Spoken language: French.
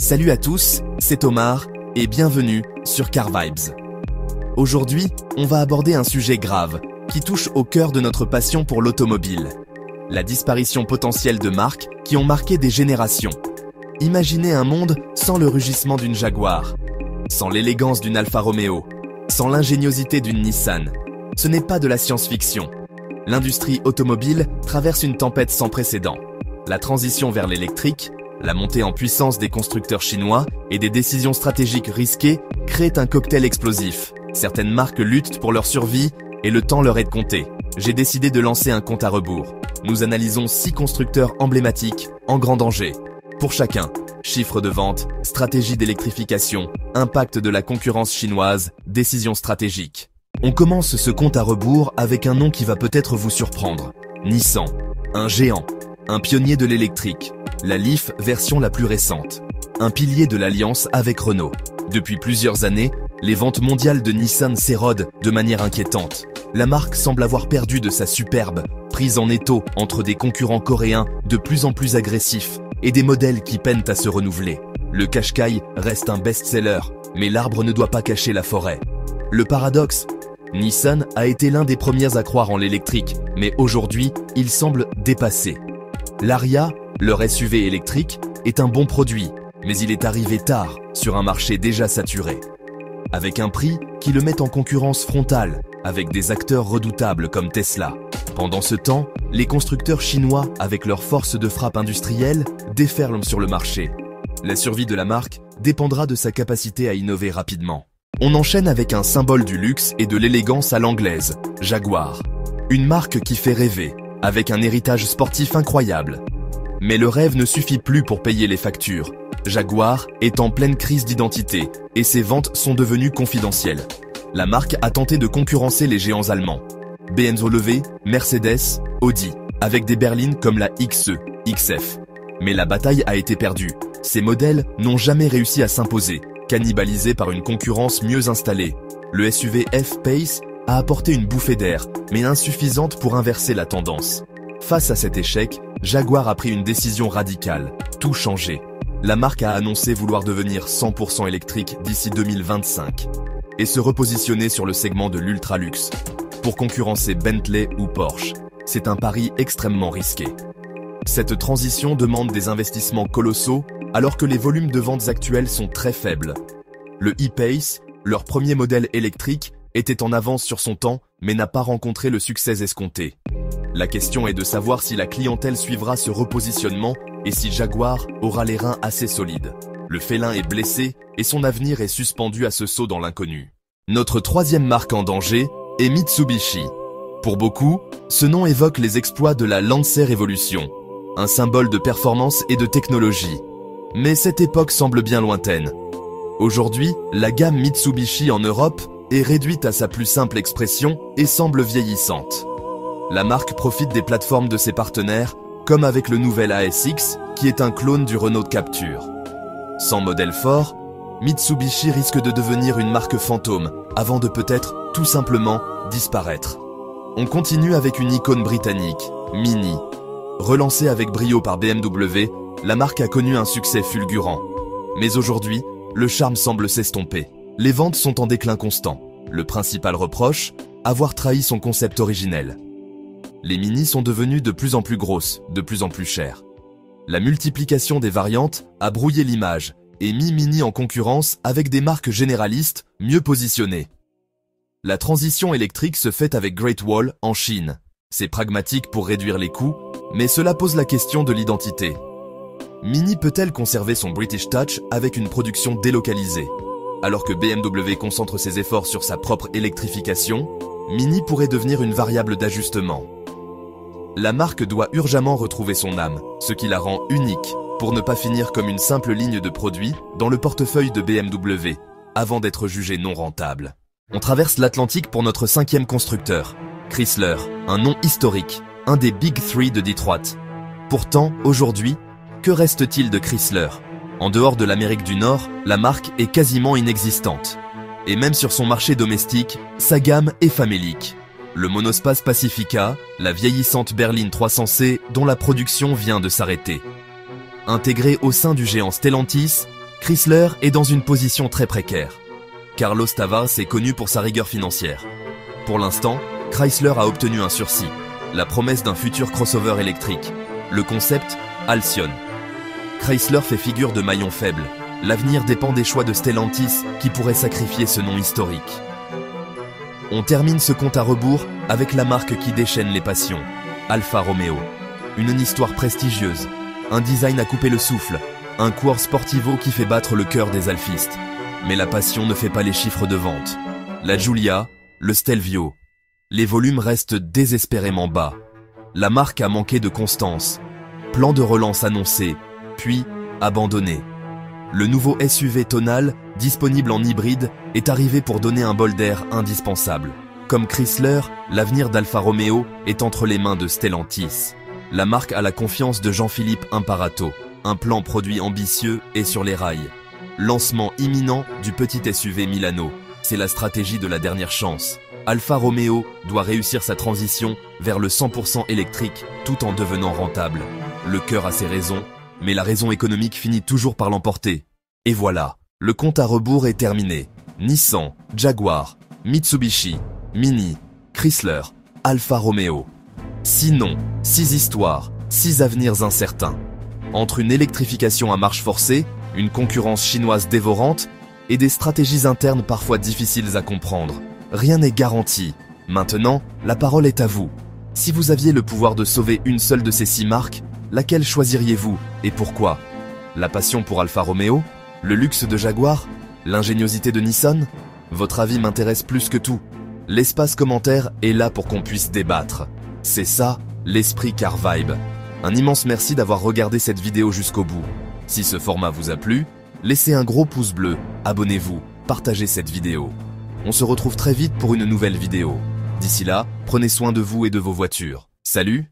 Salut à tous, c'est Omar et bienvenue sur Car Vibes. Aujourd'hui, on va aborder un sujet grave qui touche au cœur de notre passion pour l'automobile. La disparition potentielle de marques qui ont marqué des générations. Imaginez un monde sans le rugissement d'une Jaguar, sans l'élégance d'une Alfa Romeo, sans l'ingéniosité d'une Nissan. Ce n'est pas de la science-fiction. L'industrie automobile traverse une tempête sans précédent. La transition vers l'électrique, la montée en puissance des constructeurs chinois et des décisions stratégiques risquées créent un cocktail explosif. Certaines marques luttent pour leur survie et le temps leur est compté. J'ai décidé de lancer un compte à rebours. Nous analysons 6 constructeurs emblématiques en grand danger. Pour chacun, chiffres de vente, stratégie d'électrification, impact de la concurrence chinoise, décisions stratégiques. On commence ce compte à rebours avec un nom qui va peut-être vous surprendre. Nissan, un géant, un pionnier de l'électrique. La Leaf version la plus récente. Un pilier de l'alliance avec Renault. Depuis plusieurs années, les ventes mondiales de Nissan s'érodent de manière inquiétante. La marque semble avoir perdu de sa superbe, prise en étau entre des concurrents coréens de plus en plus agressifs et des modèles qui peinent à se renouveler. Le Qashqai reste un best-seller, mais l'arbre ne doit pas cacher la forêt. Le paradoxe, Nissan a été l'un des premiers à croire en l'électrique, mais aujourd'hui, il semble dépassé. L'Ariya, leur SUV électrique, est un bon produit, mais il est arrivé tard sur un marché déjà saturé. Avec un prix qui le met en concurrence frontale avec des acteurs redoutables comme Tesla. Pendant ce temps, les constructeurs chinois, avec leur force de frappe industrielle, déferlent sur le marché. La survie de la marque dépendra de sa capacité à innover rapidement. On enchaîne avec un symbole du luxe et de l'élégance à l'anglaise, Jaguar. Une marque qui fait rêver, avec un héritage sportif incroyable. Mais le rêve ne suffit plus pour payer les factures. Jaguar est en pleine crise d'identité et ses ventes sont devenues confidentielles. La marque a tenté de concurrencer les géants allemands. BMW, Mercedes, Audi, avec des berlines comme la XE, XF. Mais la bataille a été perdue. Ces modèles n'ont jamais réussi à s'imposer, cannibalisés par une concurrence mieux installée. Le SUV F-Pace a apporté une bouffée d'air, mais insuffisante pour inverser la tendance. Face à cet échec, Jaguar a pris une décision radicale, tout changer. La marque a annoncé vouloir devenir 100% électrique d'ici 2025 et se repositionner sur le segment de l'ultra-luxe pour concurrencer Bentley ou Porsche. C'est un pari extrêmement risqué. Cette transition demande des investissements colossaux alors que les volumes de ventes actuels sont très faibles. Le E-Pace, leur premier modèle électrique, était en avance sur son temps mais n'a pas rencontré le succès escompté. La question est de savoir si la clientèle suivra ce repositionnement et si Jaguar aura les reins assez solides. Le félin est blessé et son avenir est suspendu à ce saut dans l'inconnu. Notre troisième marque en danger est Mitsubishi. Pour beaucoup, ce nom évoque les exploits de la Lancer Evolution, un symbole de performance et de technologie. Mais cette époque semble bien lointaine. Aujourd'hui, la gamme Mitsubishi en Europe est réduite à sa plus simple expression et semble vieillissante. La marque profite des plateformes de ses partenaires, comme avec le nouvel ASX, qui est un clone du Renault Captur. Sans modèle fort, Mitsubishi risque de devenir une marque fantôme, avant de peut-être, tout simplement, disparaître. On continue avec une icône britannique, Mini. Relancée avec brio par BMW, la marque a connu un succès fulgurant. Mais aujourd'hui, le charme semble s'estomper. Les ventes sont en déclin constant. Le principal reproche, avoir trahi son concept originel. Les Mini sont devenues de plus en plus grosses, de plus en plus chères. La multiplication des variantes a brouillé l'image et mis Mini en concurrence avec des marques généralistes mieux positionnées. La transition électrique se fait avec Great Wall en Chine. C'est pragmatique pour réduire les coûts, mais cela pose la question de l'identité. Mini peut-elle conserver son British Touch avec une production délocalisée? Alors que BMW concentre ses efforts sur sa propre électrification, Mini pourrait devenir une variable d'ajustement. La marque doit urgemment retrouver son âme, ce qui la rend unique, pour ne pas finir comme une simple ligne de produits dans le portefeuille de BMW, avant d'être jugée non rentable. On traverse l'Atlantique pour notre 5e constructeur, Chrysler, un nom historique, un des Big Three de Detroit. Pourtant, aujourd'hui, que reste-t-il de Chrysler? En dehors de l'Amérique du Nord, la marque est quasiment inexistante. Et même sur son marché domestique, sa gamme est famélique. Le monospace Pacifica, la vieillissante berline 300C dont la production vient de s'arrêter. Intégrée au sein du géant Stellantis, Chrysler est dans une position très précaire. Carlos Tavares est connu pour sa rigueur financière. Pour l'instant, Chrysler a obtenu un sursis, la promesse d'un futur crossover électrique. Le concept, Alcyon. Chrysler fait figure de maillon faible. L'avenir dépend des choix de Stellantis qui pourrait sacrifier ce nom historique. On termine ce compte à rebours avec la marque qui déchaîne les passions, Alfa Romeo. Une histoire prestigieuse, un design à couper le souffle, un coureur sportivo qui fait battre le cœur des alfistes. Mais la passion ne fait pas les chiffres de vente. La Giulia, le Stelvio. Les volumes restent désespérément bas. La marque a manqué de constance. Plan de relance annoncé, puis abandonné. Le nouveau SUV tonal, disponible en hybride, est arrivé pour donner un bol d'air indispensable. Comme Chrysler, l'avenir d'Alfa Romeo est entre les mains de Stellantis. La marque a la confiance de Jean-Philippe Imparato. Un plan produit ambitieux et sur les rails. Lancement imminent du petit SUV Milano. C'est la stratégie de la dernière chance. Alfa Romeo doit réussir sa transition vers le 100% électrique tout en devenant rentable. Le cœur a ses raisons, mais la raison économique finit toujours par l'emporter. Et voilà, le compte à rebours est terminé. Nissan, Jaguar, Mitsubishi, Mini, Chrysler, Alfa Romeo. 6 noms, 6 histoires, 6 avenirs incertains. Entre une électrification à marche forcée, une concurrence chinoise dévorante et des stratégies internes parfois difficiles à comprendre, rien n'est garanti. Maintenant, la parole est à vous. Si vous aviez le pouvoir de sauver une seule de ces 6 marques, laquelle choisiriez-vous et pourquoi? La passion pour Alfa Romeo? Le luxe de Jaguar? L'ingéniosité de Nissan? Votre avis m'intéresse plus que tout. L'espace commentaire est là pour qu'on puisse débattre. C'est ça, l'esprit Car Vibe. Un immense merci d'avoir regardé cette vidéo jusqu'au bout. Si ce format vous a plu, laissez un gros pouce bleu, abonnez-vous, partagez cette vidéo. On se retrouve très vite pour une nouvelle vidéo. D'ici là, prenez soin de vous et de vos voitures. Salut!